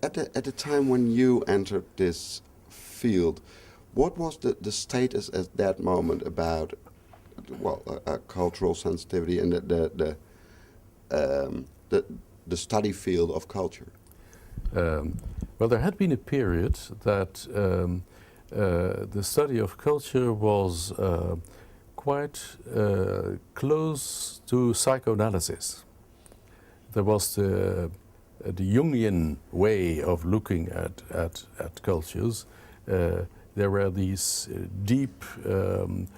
at the time when you entered this field, what was the status at that moment about, well, cultural sensitivity and the study field of culture? Well, there had been a period that the study of culture was quite close to psychoanalysis. There was the Jungian way of looking at cultures. There were these deep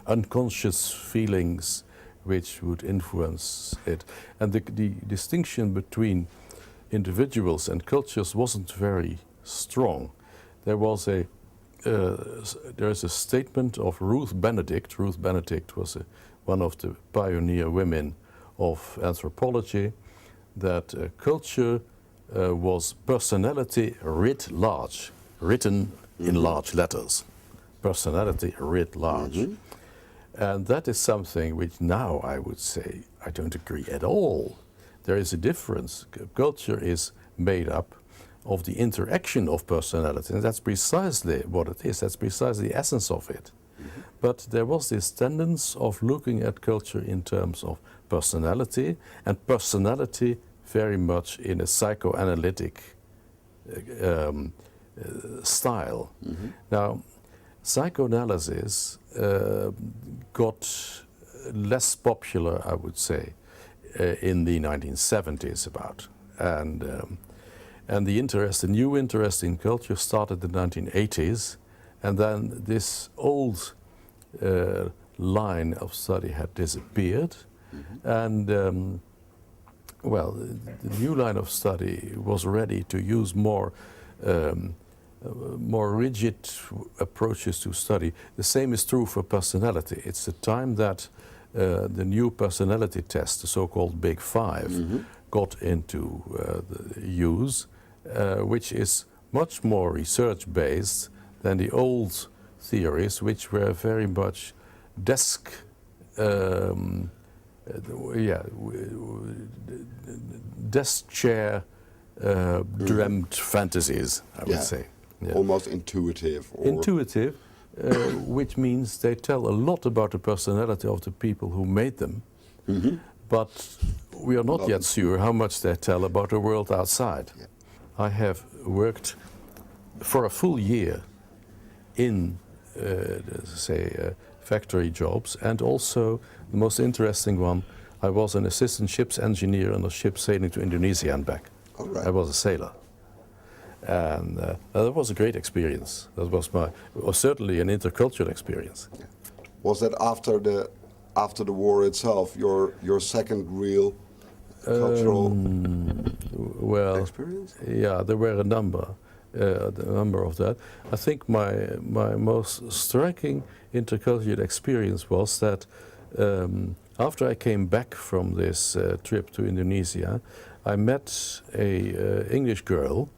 unconscious feelings which would influence it. And the distinction between individuals and cultures wasn't very strong. There is a statement of Ruth Benedict. Ruth Benedict was one of the pioneer women of anthropology, that culture was personality writ large, written in large letters. Personality writ large. And that is something which now I would say I don't agree at all. There is a difference. Culture is made up of the interaction of personality, and that's precisely what it is. That's precisely the essence of it. But there was this tendency of looking at culture in terms of personality, and personality very much in a psychoanalytic style. Now, psychoanalysis got less popular, I would say, in the 1970s about. And the new interest in culture started in the 1980s, and then this old line of study had disappeared. And well, the new line of study was ready to use more rigid approaches to study. The same is true for personality. It's the time that the new personality test, the so-called Big Five, got into use, which is much more research-based than the old theories, which were very much desk chair dreamt fantasies, I would say. Almost intuitive. Intuitive, which means they tell a lot about the personality of the people who made them, but we are not yet sure how much they tell about the world outside. I have worked for a full year in, factory jobs, and also the most interesting one, I was an assistant ship's engineer on a ship sailing to Indonesia and back. I was a sailor. And that was a great experience. That was certainly an intercultural experience. Was that after the war itself, your second real cultural experience? Yeah, there were a number of that. I think my most striking intercultural experience was that after I came back from this trip to Indonesia, I met a English girl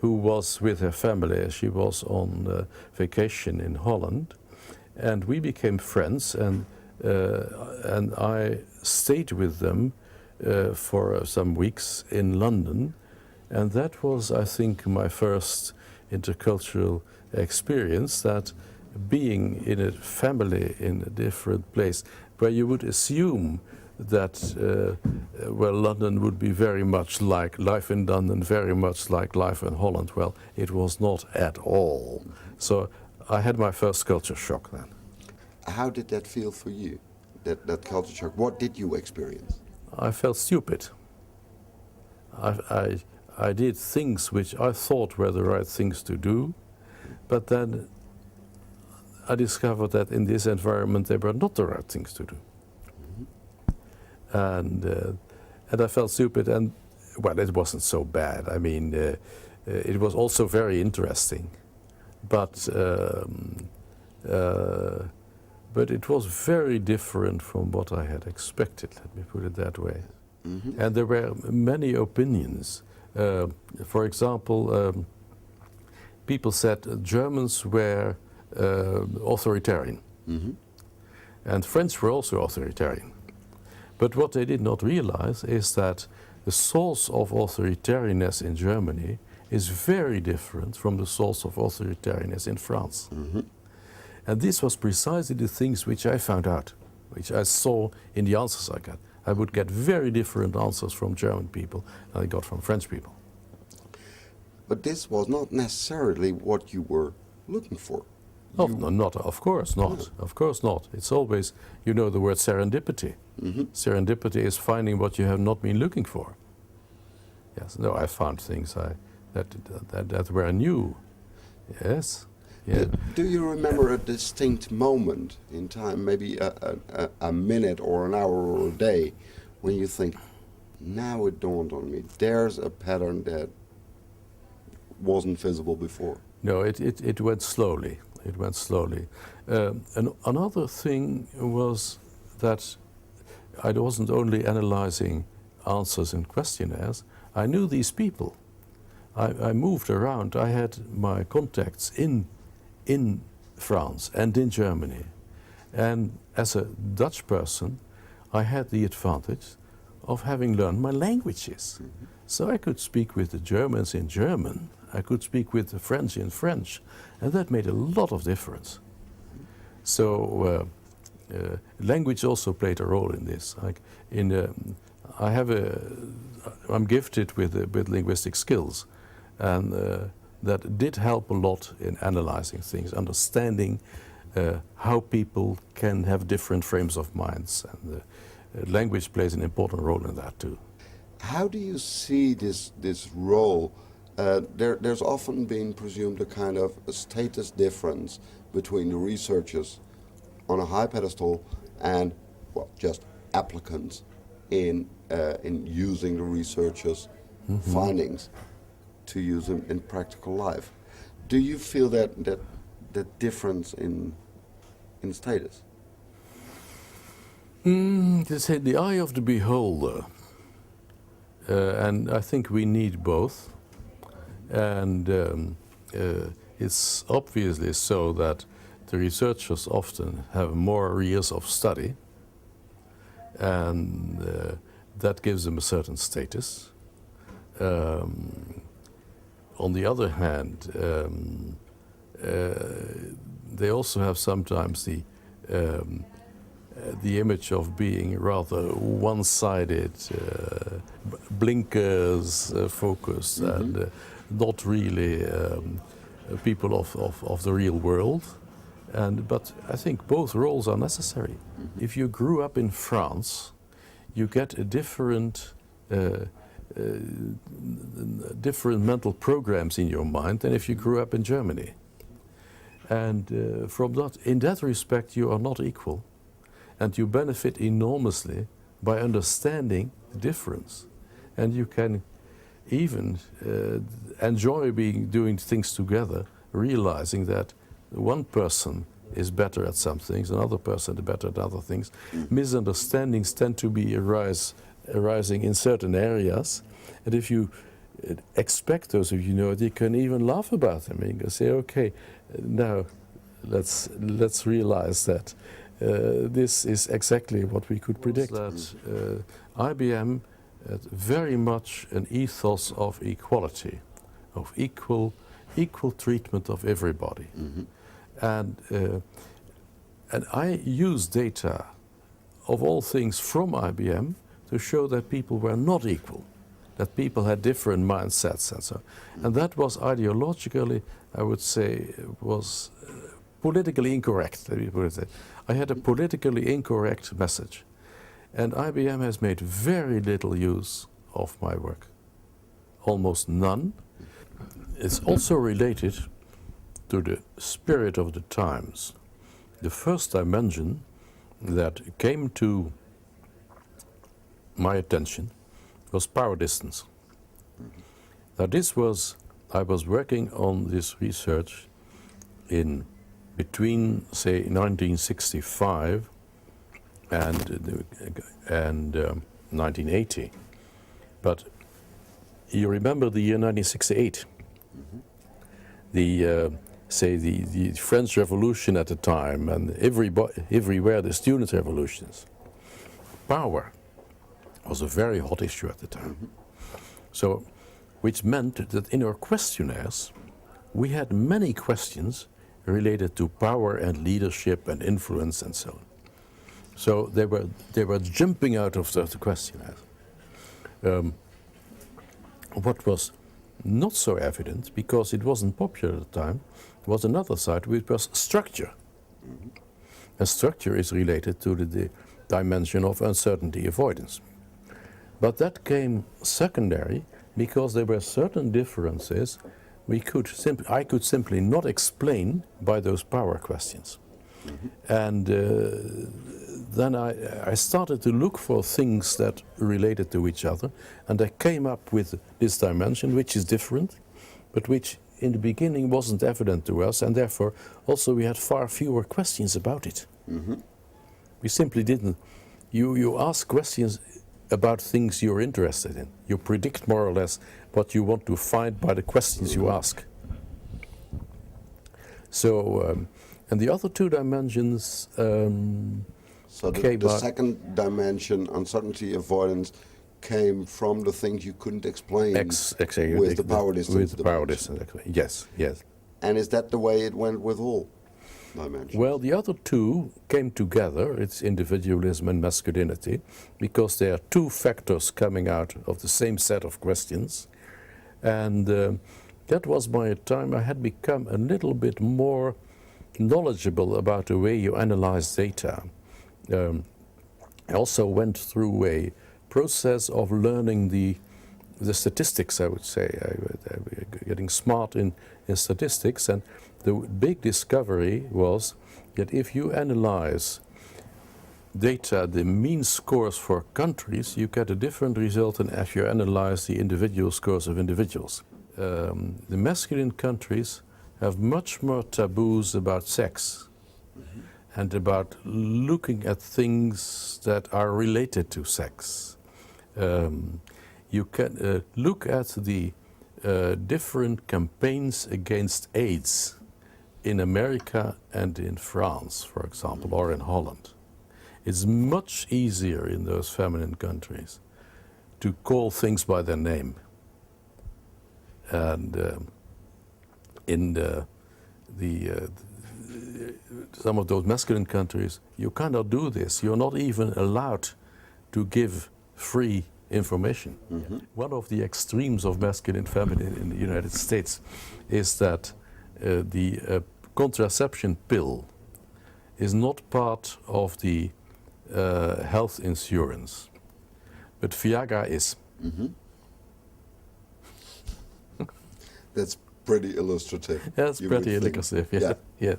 who was with her family. She was on vacation in Holland, and we became friends, and I stayed with them for some weeks in London, and that was, I think, my first intercultural experience, that being in a family in a different place where you would assume that well, London would be very much like life in London, very much like life in Holland. Well, it was not at all. So I had my first culture shock then. How did that feel for you, that culture shock? What did you experience? I felt stupid. I did things which I thought were the right things to do, but then I discovered that in this environment they were not the right things to do. And I felt stupid, and well, it wasn't so bad. I mean, it was also very interesting, but it was very different from what I had expected. Let me put it that way. And there were many opinions. For example, people said Germans were authoritarian, and French were also authoritarian. But what they did not realize is that the source of authoritarianness in Germany is very different from the source of authoritarianism in France. And this was precisely the things which I found out, which I saw in the answers I got. I would get very different answers from German people than I got from French people. But this was not necessarily what you were looking for. No, not, of course not. Of course not. It's always, you know, the word serendipity. Serendipity is finding what you have not been looking for. Yes, no, I found things that were new. Yes. Yeah. Do you remember a distinct moment in time, maybe a minute or an hour or a day, when you think, now it dawned on me, there's a pattern that wasn't visible before? No, it went slowly. It went slowly. And another thing was that I wasn't only analyzing answers in questionnaires, I knew these people. I moved around. I had my contacts in France and in Germany. And as a Dutch person, I had the advantage of having learned my languages. So I could speak with the Germans in German, I could speak with the French in French, and that made a lot of difference. So language also played a role in this. Like I'm gifted with linguistic skills, and that did help a lot in analyzing things, understanding how people can have different frames of minds, and language plays an important role in that too. How do you see this role? There's often been presumed a kind of a status difference between the researchers on a high pedestal and, well, just applicants in using the researchers' findings to use them in practical life. Do you feel that difference in status? To say the eye of the beholder, and I think we need both. And it's obviously so that the researchers often have more years of study, and that gives them a certain status. On the other hand, they also have sometimes the image of being rather one-sided, blinkers focused, and not really people of the real world. But I think both roles are necessary. If you grew up in France, you get a different mental programs in your mind than if you grew up in Germany. And in that respect, you are not equal. And you benefit enormously by understanding the difference. And you can even enjoy doing things together, realizing that one person is better at some things, another person is better at other things. Misunderstandings tend to be arising in certain areas, and if you expect those of you know it, you can even laugh about them. You can say, okay, now let's realize that this is exactly what we could predict. That IBM had very much an ethos of equality, of equal treatment of everybody. And I use data of all things from IBM to show that people were not equal, that people had different mindsets and so on. And that was ideologically, I would say, was politically incorrect. Let me put it that. I had a politically incorrect message. And IBM has made very little use of my work, almost none. It's also related to the spirit of the times. The first dimension that came to my attention was power distance. Now I was working on this research in between, say, 1965 and 1980. But you remember the year 1968? The French Revolution at the time, and everywhere the student revolutions. Power was a very hot issue at the time. So which meant that in our questionnaires we had many questions related to power and leadership and influence and so on. So they were jumping out of the questionnaires. What was not so evident, because it wasn't popular at the time, was another side, which was structure. And structure is related to the dimension of uncertainty avoidance. But that came secondary because there were certain differences I could simply not explain by those power questions. And then I started to look for things that related to each other, and I came up with this dimension, which is different, but which in the beginning wasn't evident to us, and therefore also we had far fewer questions about it. We simply didn't. You ask questions about things you're interested in. You predict more or less what you want to find by the questions you ask. So, and the other two dimensions So the second dimension, uncertainty avoidance, came from the things you couldn't explain exactly, with the power distance. With the power distance, yes, yes. And is that the way it went with all dimensions? Well, the other two came together. It's individualism and masculinity, because there are two factors coming out of the same set of questions. And that was by a time I had become a little bit more knowledgeable about the way you analyze data. I also went through a process of learning the statistics, I would say. Getting smart in statistics, and the big discovery was that if you analyze data, the mean scores for countries, you get a different result than if you analyze the individual scores of individuals. The masculine countries have much more taboos about sex and about looking at things that are related to sex. You can look at the different campaigns against AIDS in America and in France, for example, or in Holland. It's much easier in those feminine countries to call things by their name. And in some of those masculine countries, you cannot do this. You're not even allowed to give free information. One of the extremes of masculine feminine in the United States is that the contraception pill is not part of the health insurance, but Viagra is. That's pretty illustrative. That's pretty illustrative, yeah.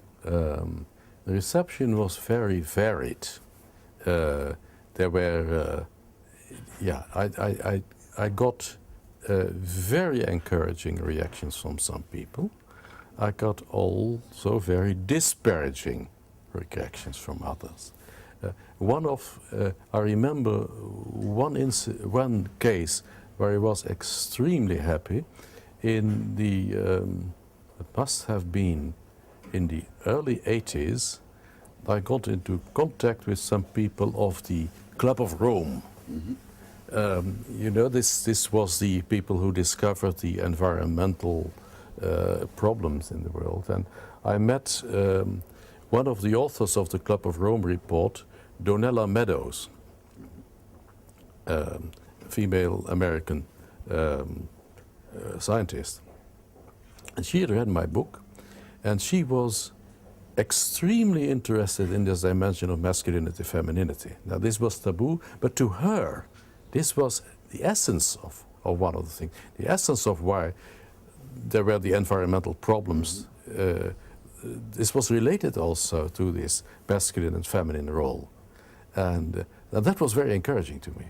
The reception was very varied. There were, I got very encouraging reactions from some people. I got also very disparaging reactions from others. I remember one case where I was extremely happy. In the, it must have been in the early 80s, I got into contact with some people of the Club of Rome. You know, this was the people who discovered the environmental problems in the world. And I met one of the authors of the Club of Rome report, Donella Meadows, female American scientist. And she had read my book, and she was extremely interested in this dimension of masculinity, femininity. Now, this was taboo, but to her, this was the essence of one of the things, the essence of why there were the environmental problems. This was related also to this masculine and feminine role. And that was very encouraging to me.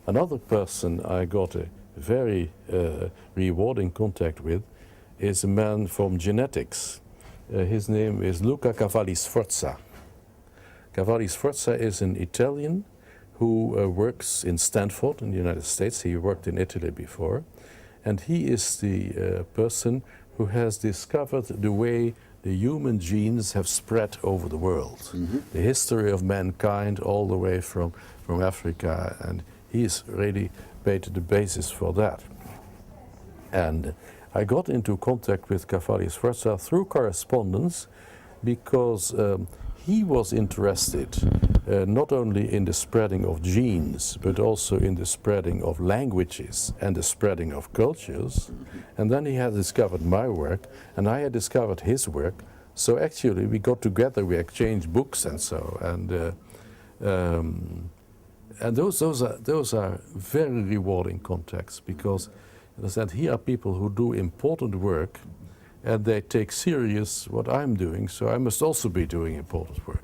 Another person I got a very rewarding contact with is a man from genetics. His name is Luca Cavalli-Sforza. Cavalli-Sforza is an Italian who works in Stanford in the United States. He worked in Italy before. And he is the person who has discovered the way the human genes have spread over the world. The history of mankind all the way from Africa and He's really made the basis for that. And I got into contact with Cavalli Sforza through correspondence because he was interested not only in the spreading of genes, but also in the spreading of languages and the spreading of cultures. And then he had discovered my work, and I had discovered his work. So actually we got together, we exchanged books and so, and those are very rewarding contacts, because as I said, here are people who do important work, and they take serious what I'm doing, so I must also be doing important work.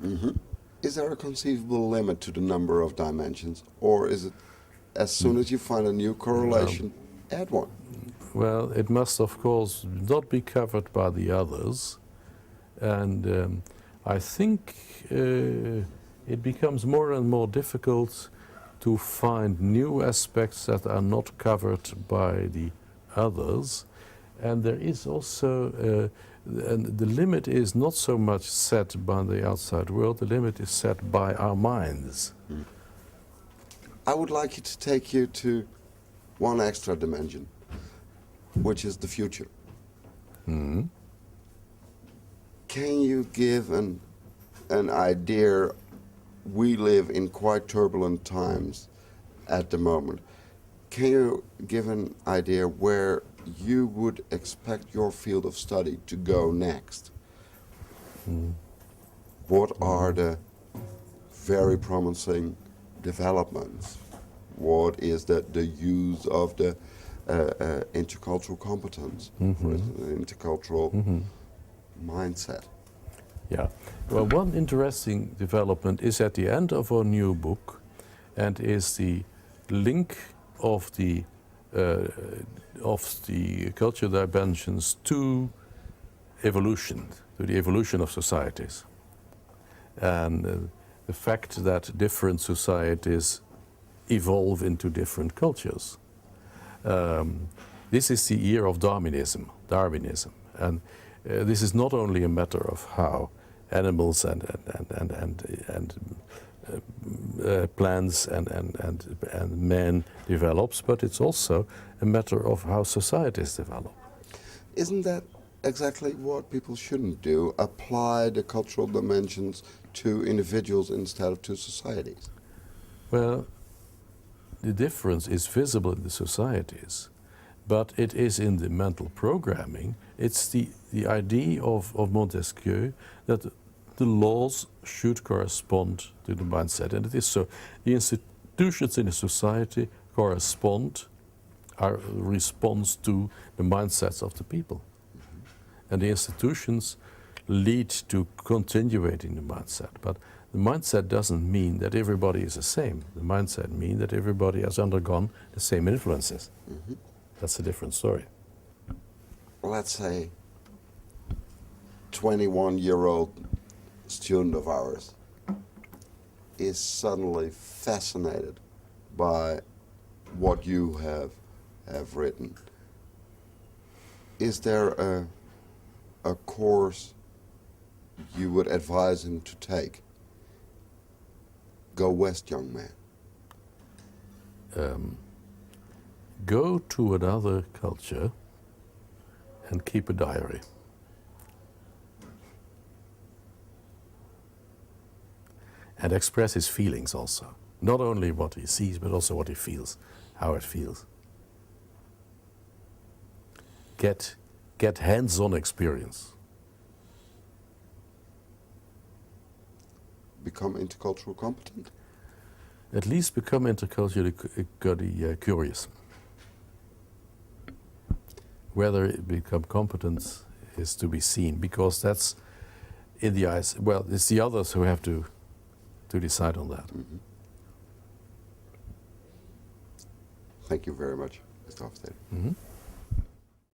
Is there a conceivable limit to the number of dimensions, or is it as soon as you find a new correlation, add one? Well, it must of course not be covered by the others, and I think it becomes more and more difficult to find new aspects that are not covered by the others. And there is also, and the limit is not so much set by the outside world, the limit is set by our minds. I would like you to take you to one extra dimension, which is the future. Can you give an idea? We live in quite turbulent times at the moment. Can you give an idea where you would expect your field of study to go next? What are the very promising developments? What is the use of the intercultural competence, for instance, intercultural mindset? Yeah. Well, one interesting development is at the end of our new book, and is the link of the cultural dimensions to evolution, to the evolution of societies, and the fact that different societies evolve into different cultures. This is the year of Darwinism, and this is not only a matter of how animals and plants and man develops, but it's also a matter of how societies develop. Isn't that exactly what people shouldn't do? Apply the cultural dimensions to individuals instead of to societies? Well, the difference is visible in the societies, but it is in the mental programming. It's the idea of Montesquieu that the laws should correspond to the mindset, and it is so. The institutions in a society are response to the mindsets of the people. And the institutions lead to continuating the mindset. But the mindset doesn't mean that everybody is the same. The mindset means that everybody has undergone the same influences. That's a different story. Let's say 21-year-old student of ours is suddenly fascinated by what you have written. Is there a course you would advise him to take? Go west, young man. Go to another culture and keep a diary. And express his feelings also. Not only what he sees, but also what he feels, how it feels. Get hands-on experience. Become intercultural competent? At least become interculturally curious. Whether it become competent is to be seen, because that's in the eyes. Well, it's the others who have to decide on that. Thank you very much, Mr. Hofstede.